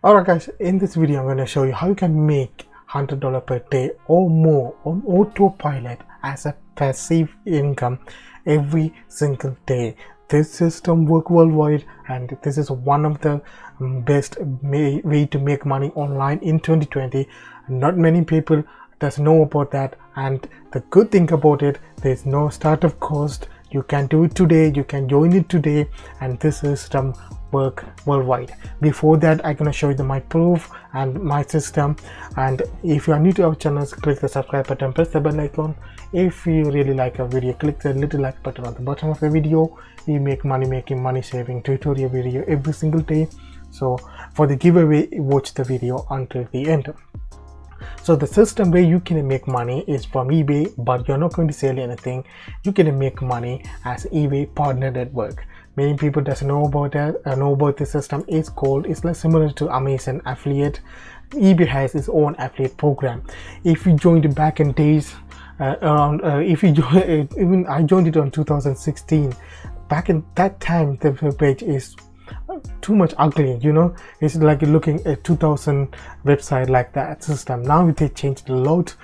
Alright guys, in this video I'm going to show you how you can make $100 per day or more on autopilot as a passive income every single day. This system works worldwide and this is one of the best way to make money online in 2020. Not many people does know about that, and the good thing about it, there's no startup cost. You can do it today, you can join it today, and this system work worldwide. Before that, I'm gonna show you my proof and my system. And if you are new to our channel, click the subscribe button, press the bell icon. If you really like our video, click the little like button on the bottom of the video. We make money making, money saving tutorial video every single day. So for the giveaway, watch the video until the end. So the system where you can make money is from eBay, but you're not going to sell anything. You can make money as eBay partner network. Many people doesn't know about that. Know about this system. It's like similar to Amazon affiliate. eBay has its own affiliate program. If you joined back in days, if you join, even I joined it on 2016. Back in that time, the page is too much ugly, you know. It's like looking at 2000 website like that system. Now they changed a lot.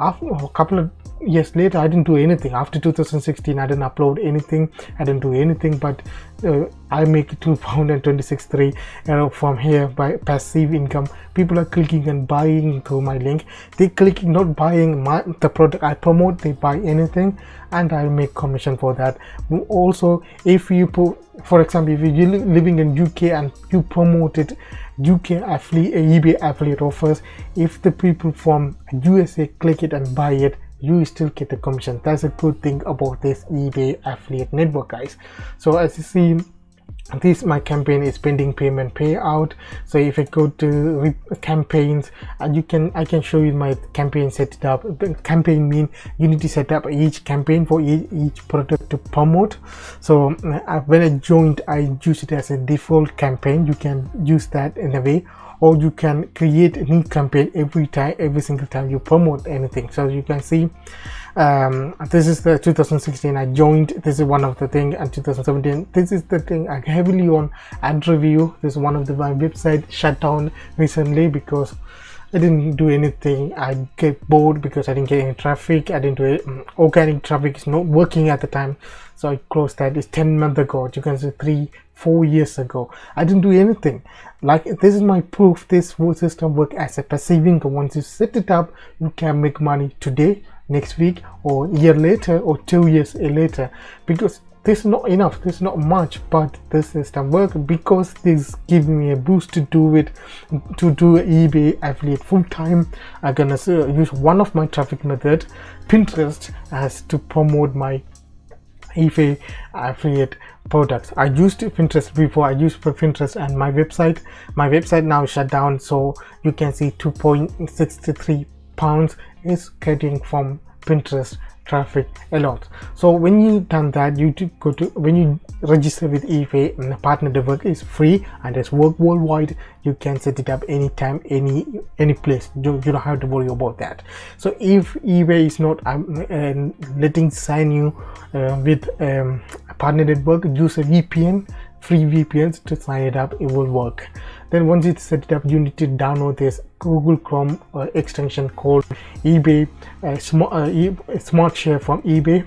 After a couple of years later, I didn't do anything. After 2016, I didn't upload anything. I didn't do anything, but I make £2.26 from here by passive income. People are clicking and buying through my link. They clicking, not buying the product I promote. They buy anything, and I make commission for that. Also, if you put, for example, if you're living in UK and you promoted UK affiliate, eBay affiliate offers, if the people from USA click it and buy it, you still get the commission. That's a good thing about this eBay affiliate network, guys. So as you see, this my campaign is pending payment payout. So if I go to campaigns, and I can show you my campaign set it up. Campaign mean you need to set up each campaign for each product to promote. So when I joined, I use it as a default campaign. You can use that in a way, or you can create a new campaign every single time you promote anything. So you can see this is the 2016 I joined. This is one of the thing, and 2017 this is the thing I heavily on ad review. This is one of my website shut down recently because I didn't do anything. I get bored because I didn't get any traffic. I didn't do it. Organic traffic is not working at the time, so I closed that. It's 10 months ago. You can see 3-4 years ago. I didn't do anything. Like, this is my proof. This whole system works as a passive income. Once you set it up, you can make money today, next week, or a year later, or 2 years later. Because this is not enough, this is not much, but this system works because this gives me a boost to do it, to do eBay affiliate full time. I'm gonna use one of my traffic methods, Pinterest, as to promote my eBay affiliate products. I used Pinterest before. I used Pinterest, and my website now is shut down. So you can see £2.63 is getting from Pinterest traffic a lot. So when you done that, when you register with eBay, and the partner network is free and it's work worldwide. You can set it up anytime, any place. You don't have to worry about that. So if eBay is not letting sign you with a partner network, use a VPN, free VPNs to sign it up. It will work. Then once you set it up, you need to download this Google Chrome extension called eBay Smart Share from eBay.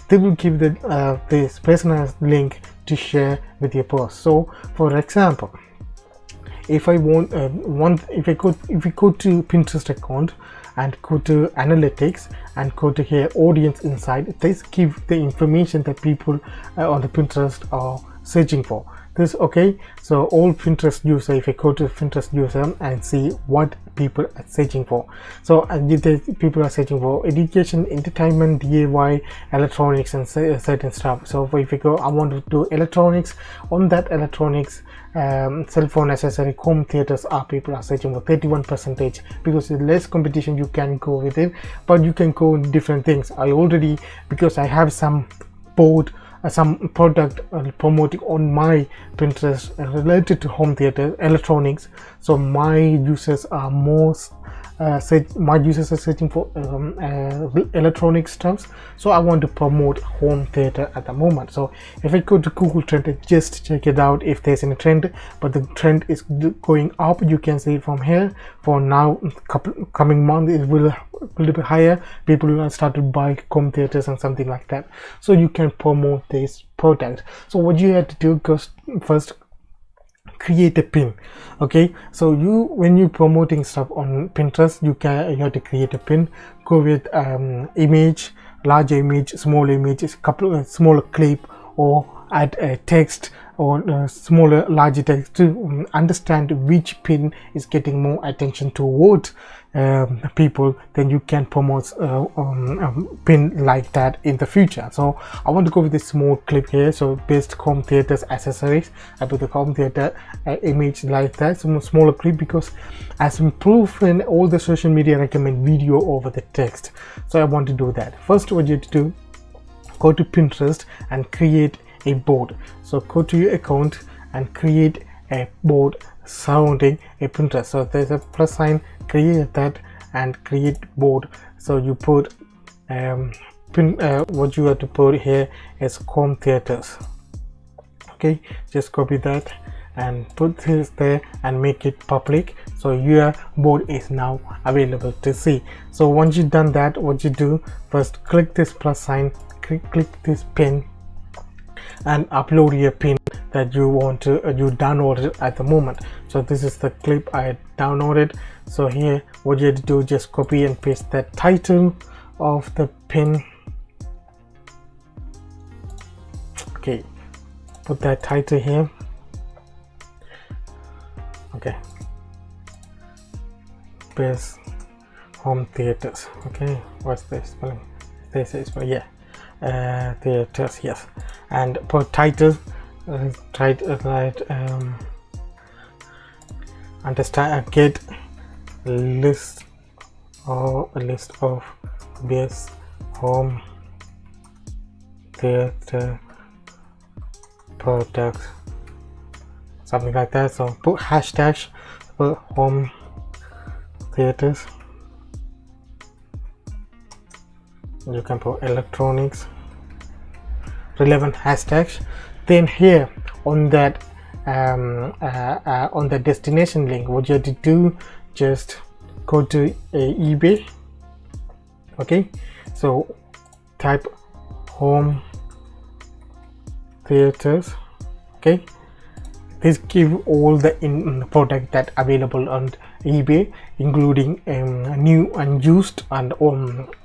They will give this personalized link to share with your post. So for example, if I if we go to Pinterest account and go to analytics and go to here audience insight, this give the information that people on the Pinterest are searching for. This okay, so all Pinterest user, if I go to Pinterest user and see what people are searching for, so people are searching for education, entertainment, DIY, electronics, and certain stuff. So if you go, I want to do electronics. On that electronics, cell phone accessory, home theaters, people are searching for 31%. Because with less competition, you can go with it, but you can go in different things. Because I have some product promoting on my Pinterest related to home theater electronics, so my users are more my users are searching for electronic stuffs, so I want to promote home theater at the moment. So if I go to Google Trend, just check it out if there's any trend, but the trend is going up. You can see it from here. For now, coming month it will be higher. People will start to buy home theaters and something like that, so you can promote this product. So what you have to do, first create a pin. Okay, so when you promoting stuff on Pinterest, you have to create a pin. Go with image, large image, small image, couple of smaller clip, or add a text or smaller larger text to understand which pin is getting more attention towards people. Then you can promote pin like that in the future. So I want to go with this small clip here. So best home theaters accessories, I put the home theater image like that, so smaller clip, because as proven, all the social media recommend video over the text. So I want to do that. First, what you have to do, go to Pinterest and create a board. So go to your account and create a board surrounding a Pinterest. So there's a plus sign, create that and create board. So you put what you have to put here is home theaters. Okay, just copy that and put this there and make it public, so your board is now available to see. So once you've done that, what you do, first click this plus sign, click this pin and upload your pin that you want to you downloaded at the moment. So this is the clip I downloaded. So here what you have to do, just copy and paste the title of the pin. Okay, put that title here. Okay, best home theaters. Okay, what's this spelling? This is, yeah, theaters, yes. And put title, understand, get list or a list of best home theater products, something like that. So put hashtags for home theaters. You can put electronics, relevant hashtags. Then here on that on the destination link, what you have to do, just go to eBay. Okay, so type home theaters. Okay, this give all the product that available on eBay, including new and used and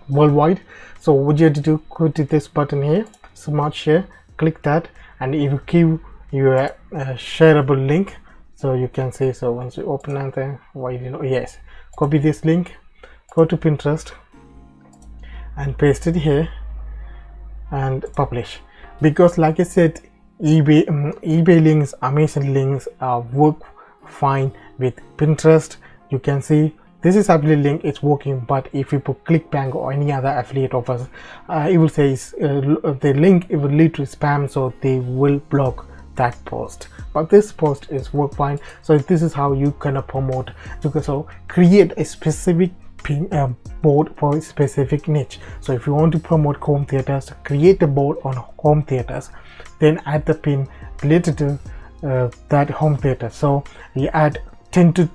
worldwide. So what you have to do, go to this button here, smart share, click that, and it will give you a shareable link. So you can see, so once you open and then yes, copy this link, go to Pinterest and paste it here and publish. Because like I said, eBay links, Amazon links work fine with Pinterest. You can see this is affiliate link, it's working, but if you put ClickBank or any other affiliate offers, it will say the link, it will lead to spam, so they will block that post. But this post is work fine. So this is how you can promote. So create a specific board for a specific niche. So if you want to promote home theaters, create a board on home theaters, then add the pin related to that home theater. So you add 10 to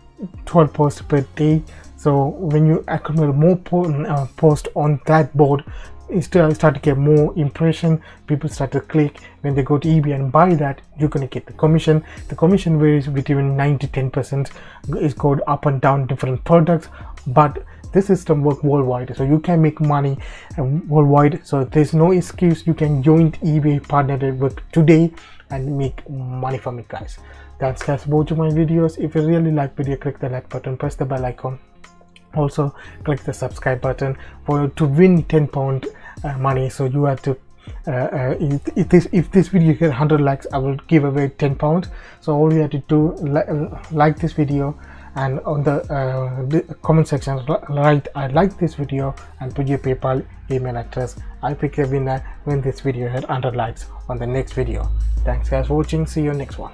12 posts per day. So when you accumulate more posts on that board, you start to get more impression. People start to click. When they go to eBay and buy that, you're going to get the commission. The commission varies between 9 to 10%. It's going up and down different products, but this system works worldwide, so you can make money worldwide. So there's no excuse. You can join eBay partner network today and make money from it, guys. Thanks guys for watching my videos. If you really like video, click the like button, press the bell icon, also click the subscribe button to win £10 money. So you have to if this video get 100 likes, I will give away £10. So all you have to do, like this video, and on the comment section write I like this video and put your PayPal email address. I pick a winner when this video had 100 likes on the next video. Thanks guys for watching. See you next one.